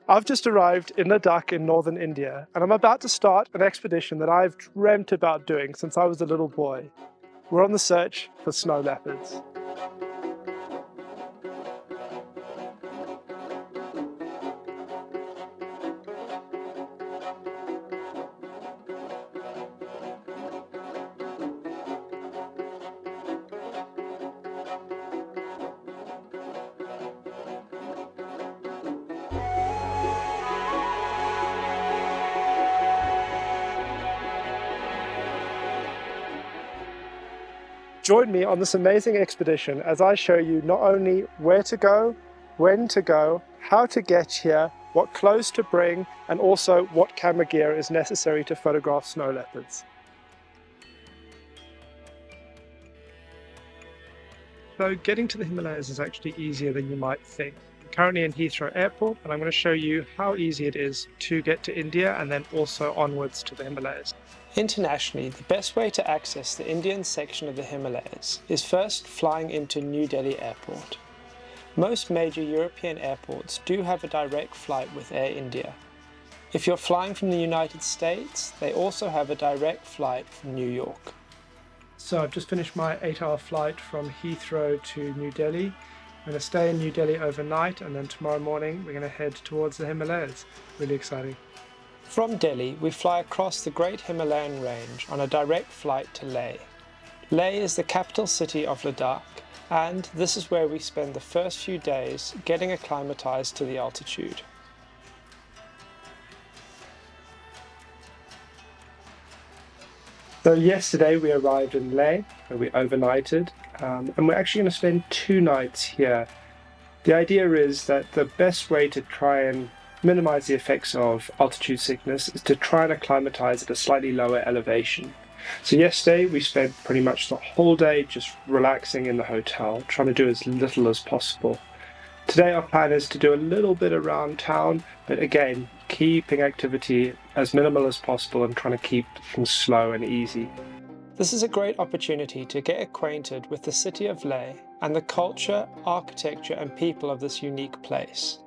I've just arrived in Ladakh in northern India, and I'm about to start an expedition that I've dreamt about doing since I was a little boy. We're on the search for snow leopards. Join me on this amazing expedition as I show you not only where to go, when to go, how to get here, what clothes to bring, and also what camera gear is necessary to photograph snow leopards. So getting to the Himalayas is actually easier than you might think. I'm currently in Heathrow Airport, and I'm going to show you how easy it is to get to India and then also onwards to the Himalayas. Internationally, the best way to access the Indian section of the Himalayas is first flying into New Delhi Airport. Most major European airports do have a direct flight with Air India. If you're flying from the United States, they also have a direct flight from New York. So I've just finished my 8-hour flight from Heathrow to New Delhi. I'm going to stay in New Delhi overnight, and then tomorrow morning we're going to head towards the Himalayas. Really exciting. From Delhi, we fly across the Great Himalayan Range on a direct flight to Leh. Leh is the capital city of Ladakh, and this is where we spend the first few days getting acclimatized to the altitude. So yesterday we arrived in Leh, where we overnighted, and we're actually going to spend 2 nights here. The idea is that the best way to try and minimize the effects of altitude sickness is to try and acclimatize at a slightly lower elevation. So yesterday we spent pretty much the whole day just relaxing in the hotel, trying to do as little as possible. Today our plan is to do a little bit around town, but again, keeping activity as minimal as possible and trying to keep things slow and easy. This is a great opportunity to get acquainted with the city of Leh and the culture, architecture and people of this unique place.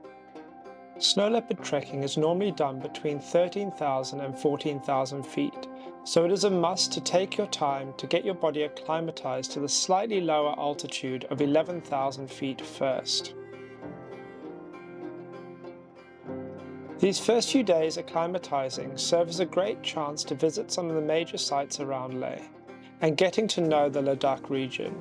Snow leopard trekking is normally done between 13,000 and 14,000 feet, so it is a must to take your time to get your body acclimatized to the slightly lower altitude of 11,000 feet first. These first few days acclimatizing serve as a great chance to visit some of the major sites around Leh and getting to know the Ladakh region.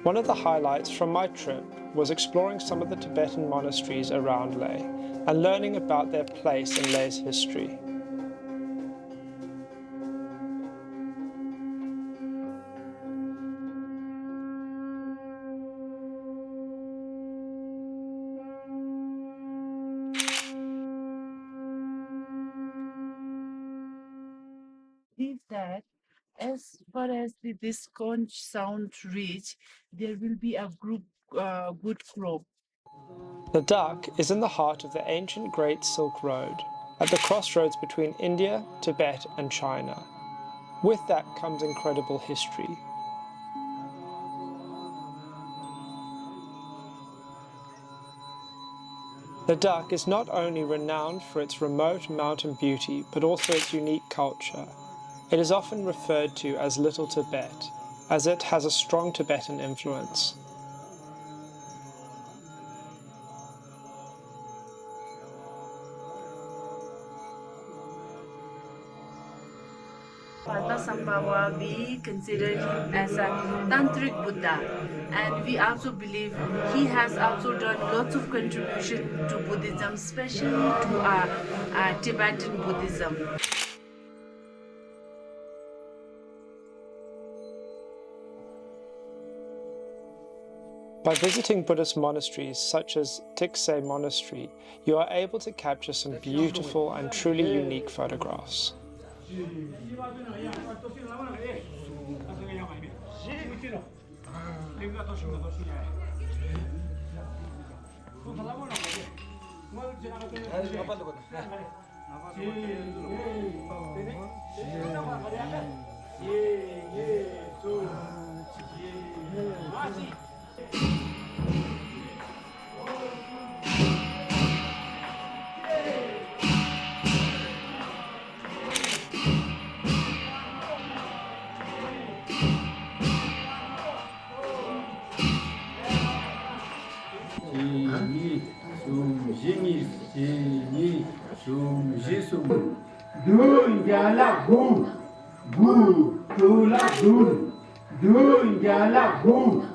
One of the highlights from my trip was exploring some of the Tibetan monasteries around Leh and learning about their place in Leh's history. Is that as far as this conch sound reach, there will be a good crop. Ladakh is in the heart of the ancient Great Silk Road, at the crossroads between India, Tibet and China. With that comes incredible history. Ladakh is not only renowned for its remote mountain beauty, but also its unique culture. It is often referred to as Little Tibet, as it has a strong Tibetan influence. Sambhava, we consider him as a tantric Buddha, and we also believe he has also done lots of contribution to Buddhism, especially to Tibetan Buddhism. By visiting Buddhist monasteries such as Tikse Monastery, you are able to capture some beautiful and truly unique photographs. Jingis, Jini, Sum, Jisum. Dun, Jala, Boo, Boo, Tula, Dun, Jala, Boo,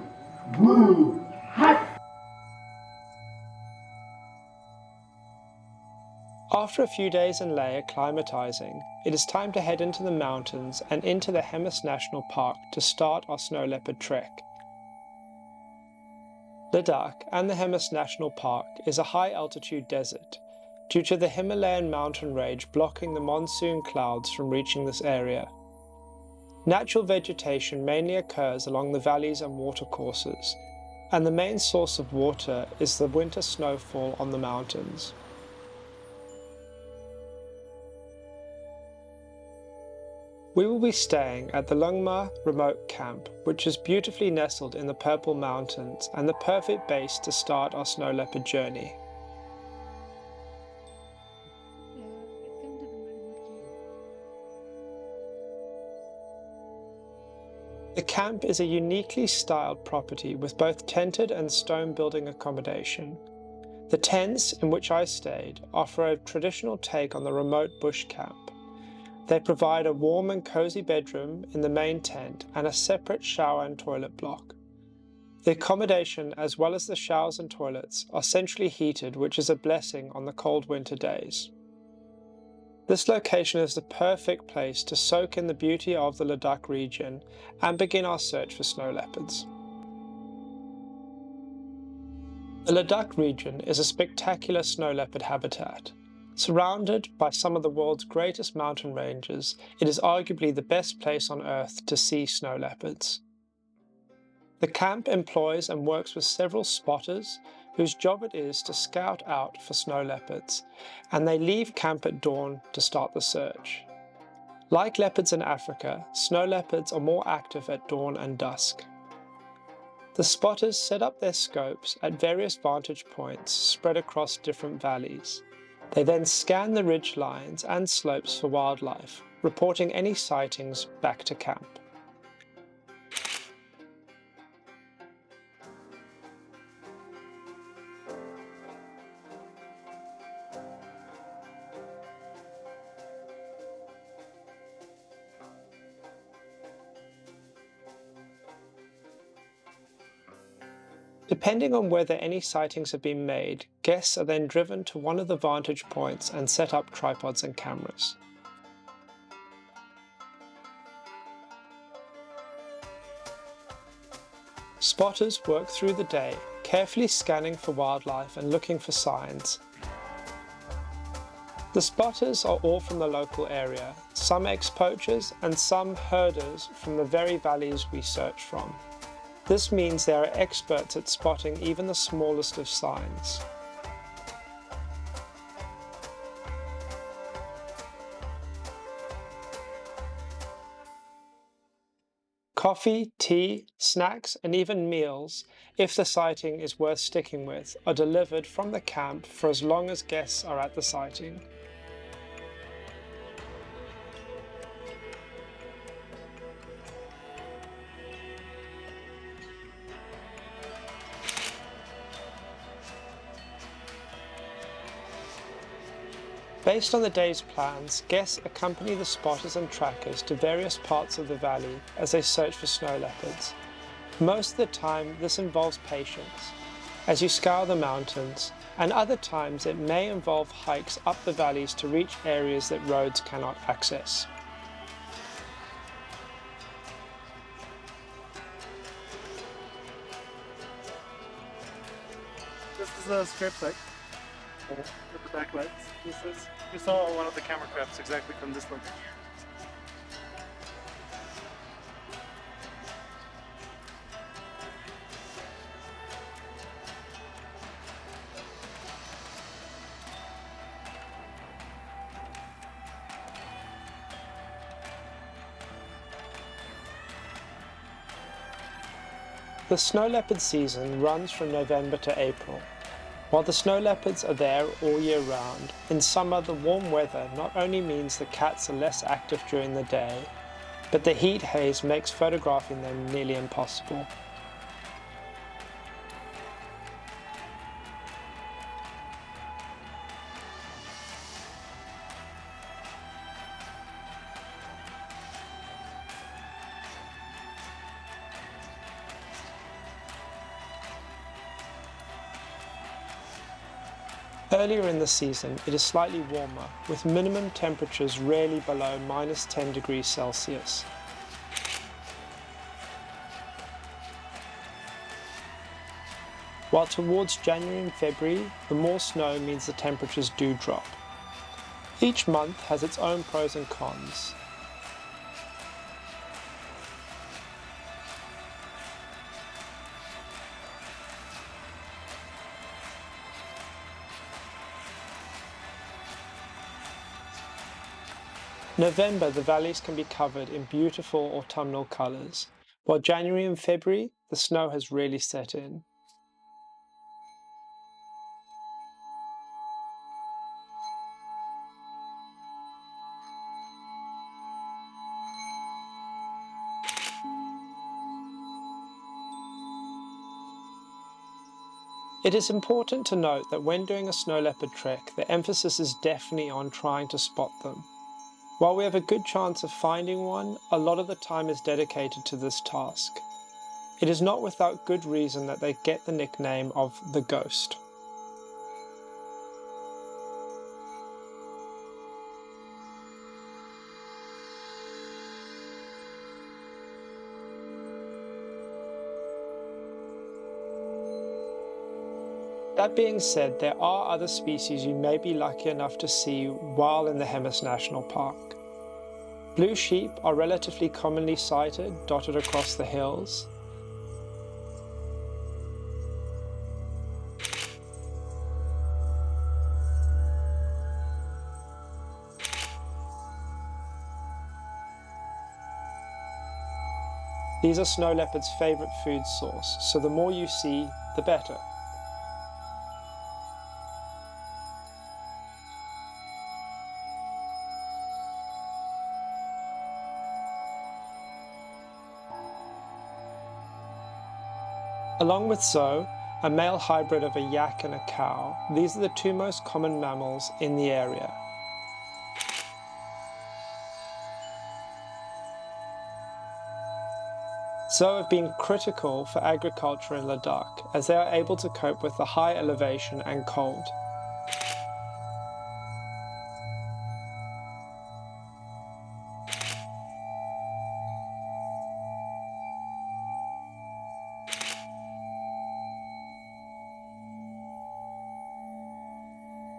Boo, Hat. After a few days in Leh acclimatising, it is time to head into the mountains and into the Hemis National Park to start our snow leopard trek. Ladakh and the Hemis National Park is a high-altitude desert due to the Himalayan mountain range blocking the monsoon clouds from reaching this area. Natural vegetation mainly occurs along the valleys and watercourses, and the main source of water is the winter snowfall on the mountains. We will be staying at the Lungmar remote camp, which is beautifully nestled in the Purple Mountains and the perfect base to start our snow leopard journey. The camp is a uniquely styled property with both tented and stone building accommodation. The tents in which I stayed offer a traditional take on the remote bush camp. They provide a warm and cozy bedroom in the main tent and a separate shower and toilet block. The accommodation, as well as the showers and toilets, are centrally heated, which is a blessing on the cold winter days. This location is the perfect place to soak in the beauty of the Ladakh region and begin our search for snow leopards. The Ladakh region is a spectacular snow leopard habitat. Surrounded by some of the world's greatest mountain ranges, it is arguably the best place on Earth to see snow leopards. The camp employs and works with several spotters whose job it is to scout out for snow leopards, and they leave camp at dawn to start the search. Like leopards in Africa, snow leopards are more active at dawn and dusk. The spotters set up their scopes at various vantage points spread across different valleys. They then scan the ridge lines and slopes for wildlife, reporting any sightings back to camp. Depending on whether any sightings have been made, guests are then driven to one of the vantage points and set up tripods and cameras. Spotters work through the day, carefully scanning for wildlife and looking for signs. The spotters are all from the local area, some ex-poachers and some herders from the very valleys we search from. This means they are experts at spotting even the smallest of signs. Coffee, tea, snacks, and even meals, if the sighting is worth sticking with, are delivered from the camp for as long as guests are at the sighting. Based on the day's plans, guests accompany the spotters and trackers to various parts of the valley as they search for snow leopards. Most of the time, this involves patience, as you scour the mountains, and other times it may involve hikes up the valleys to reach areas that roads cannot access. This is a scrape site with the backlights. We saw one of the camera traps exactly from this location. The snow leopard season runs from November to April. While the snow leopards are there all year round, in summer the warm weather not only means the cats are less active during the day, but the heat haze makes photographing them nearly impossible. Earlier in the season, it is slightly warmer, with minimum temperatures rarely below -10 degrees Celsius. While towards January and February, the more snow means the temperatures do drop. Each month has its own pros and cons. November, the valleys can be covered in beautiful autumnal colours, while January and February, the snow has really set in. It is important to note that when doing a snow leopard trek, the emphasis is definitely on trying to spot them. While we have a good chance of finding one, a lot of the time is dedicated to this task. It is not without good reason that they get the nickname of the ghost. That being said, there are other species you may be lucky enough to see while in the Hemis National Park. Blue sheep are relatively commonly sighted, dotted across the hills. These are snow leopards' favourite food source, so the more you see, the better. Along with Zoe, a male hybrid of a yak and a cow, these are the two most common mammals in the area. Zoe have been critical for agriculture in Ladakh, as they are able to cope with the high elevation and cold.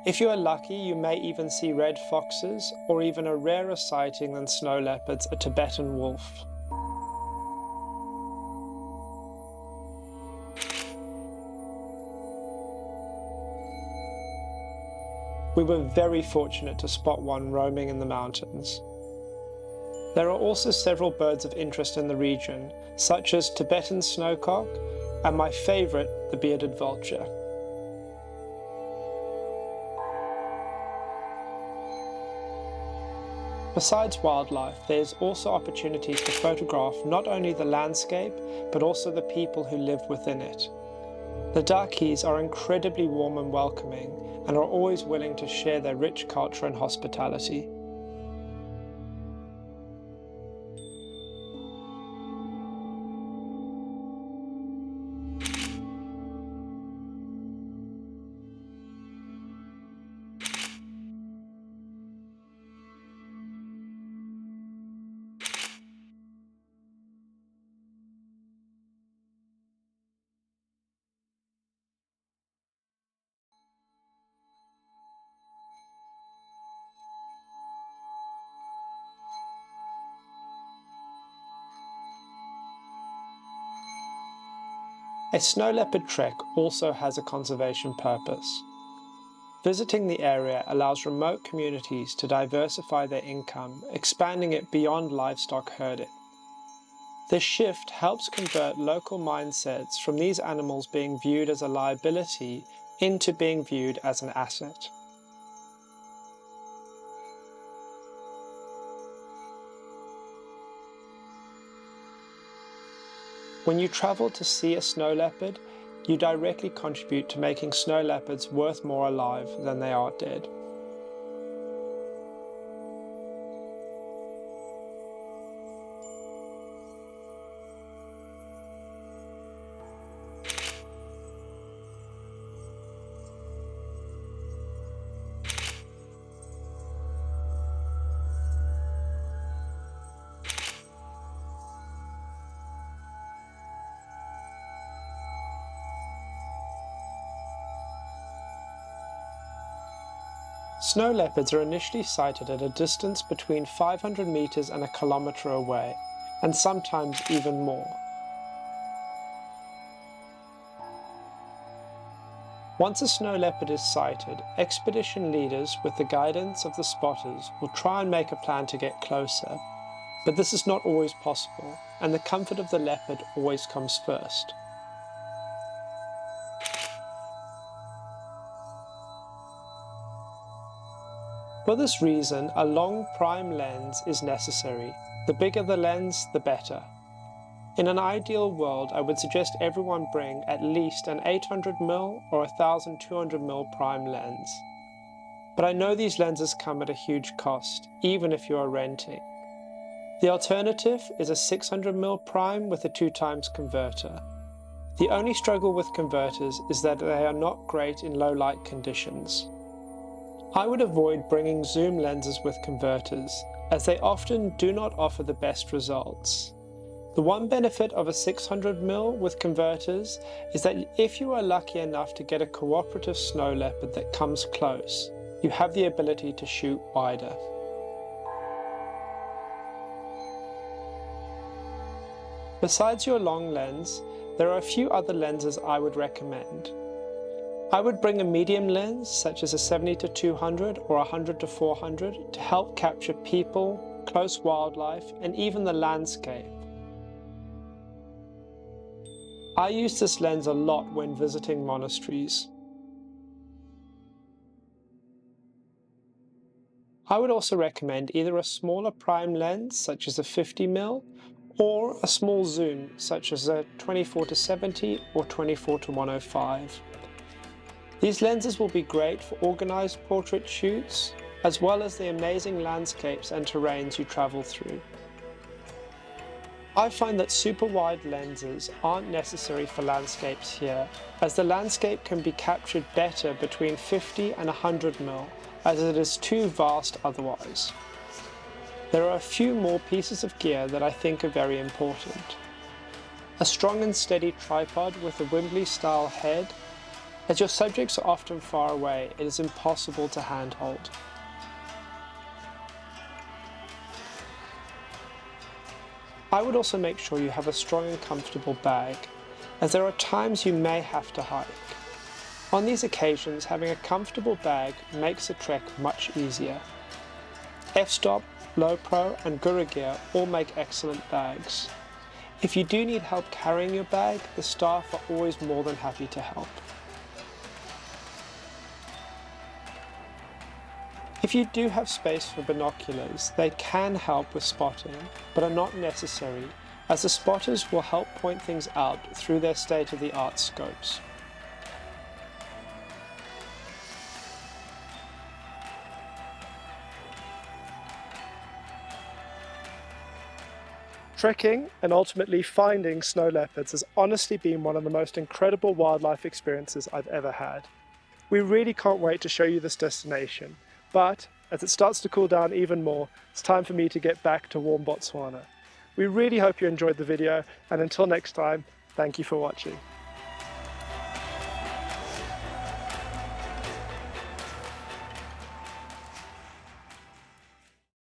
If you are lucky, you may even see red foxes, or even a rarer sighting than snow leopards, a Tibetan wolf. We were very fortunate to spot one roaming in the mountains. There are also several birds of interest in the region, such as Tibetan snowcock, and my favourite, the bearded vulture. Besides wildlife, there is also opportunities to photograph not only the landscape, but also the people who live within it. Ladakhis are incredibly warm and welcoming, and are always willing to share their rich culture and hospitality. A snow leopard trek also has a conservation purpose. Visiting the area allows remote communities to diversify their income, expanding it beyond livestock herding. This shift helps convert local mindsets from these animals being viewed as a liability into being viewed as an asset. When you travel to see a snow leopard, you directly contribute to making snow leopards worth more alive than they are dead. Snow leopards are initially sighted at a distance between 500 meters and a kilometer away, and sometimes even more. Once a snow leopard is sighted, expedition leaders, with the guidance of the spotters, will try and make a plan to get closer. But this is not always possible, and the comfort of the leopard always comes first. For this reason, a long prime lens is necessary. The bigger the lens, the better. In an ideal world, I would suggest everyone bring at least an 800mm or a 1200mm prime lens. But I know these lenses come at a huge cost, even if you are renting. The alternative is a 600mm prime with a 2x converter. The only struggle with converters is that they are not great in low light conditions. I would avoid bringing zoom lenses with converters, as they often do not offer the best results. The one benefit of a 600mm with converters is that if you are lucky enough to get a cooperative snow leopard that comes close, you have the ability to shoot wider. Besides your long lens, there are a few other lenses I would recommend. I would bring a medium lens such as a 70-200 or 100-400 to help capture people, close wildlife, and even the landscape. I use this lens a lot when visiting monasteries. I would also recommend either a smaller prime lens such as a 50mm or a small zoom such as a 24-70 or 24-105. These lenses will be great for organized portrait shoots as well as the amazing landscapes and terrains you travel through. I find that super wide lenses aren't necessary for landscapes here, as the landscape can be captured better between 50 and 100mm, as it is too vast otherwise. There are a few more pieces of gear that I think are very important. A strong and steady tripod with a Wimbley-style head. As your subjects are often far away, it is impossible to handhold. I would also make sure you have a strong and comfortable bag, as there are times you may have to hike. On these occasions, having a comfortable bag makes the trek much easier. F-Stop, Low-Pro and Guru Gear all make excellent bags. If you do need help carrying your bag, the staff are always more than happy to help. If you do have space for binoculars, they can help with spotting, but are not necessary, as the spotters will help point things out through their state-of-the-art scopes. Trekking and ultimately finding snow leopards has honestly been one of the most incredible wildlife experiences I've ever had. We really can't wait to show you this destination, but as it starts to cool down even more, it's time for me to get back to warm Botswana. We really hope you enjoyed the video, and until next time, thank you for watching.